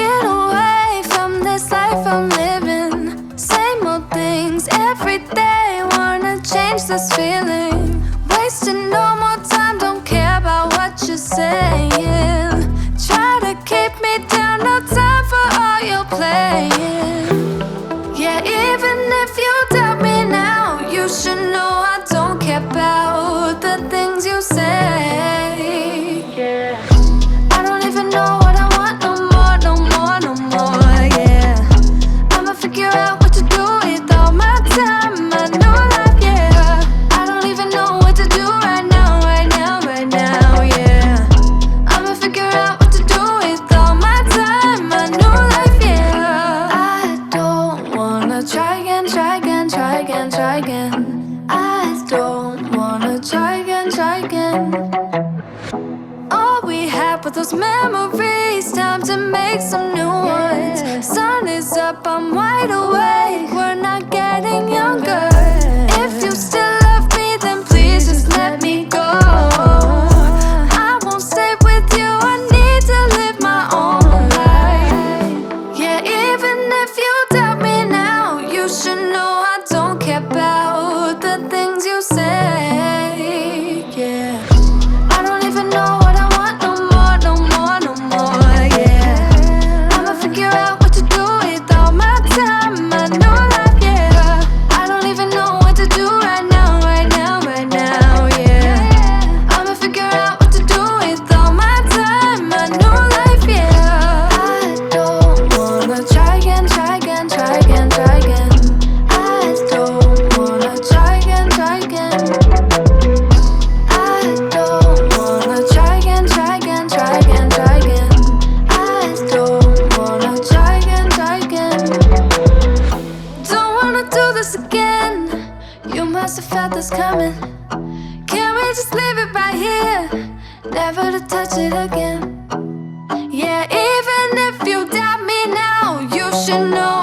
get away from this life I'm living. Same old things every day, wanna change this feeling. Wasting no more time, don't care about what you're saying. Try to keep me down, no time for all your playing. Yeah, even if you doubt me now, you should know I don't care about the things you say. Yeah, I don't even know what I want no more, no more, no more. Yeah, I'ma figure out what to do with all my time, my new life. Yeah, I don't even know what to do right now, right now, right now. Yeah, I'ma figure out what to do with all my time, my new life. Yeah, I don't wanna try again, try again, try again, try again. I don't wanna try again, try again. All we had were those memories, time to make some new ones. Sun is up, I'm wide awake, we're not getting younger. If you still love me, then please just let me go. I won't stay with you, I need to live my own life. Yeah, even if you doubt me now, you should know I don't care about the things you say. Yeah, I don't even know what I want no more, no more, no more. Yeah, I'ma figure out what to do with all my time, my new life. Yeah, I don't even know what to do right now, right now, right now. Yeah, I'ma figure out what to do with all my time, my new life. Yeah, I don't wanna try again, try again, try again, try again. I don't wanna try again, try again. I don't wanna try again, try again, try again, try again. I don't wanna try again, try again. Don't wanna do this again. You must have felt this coming. Can we just leave it right here, never to touch it again? Yeah, even if you doubt me now, you should know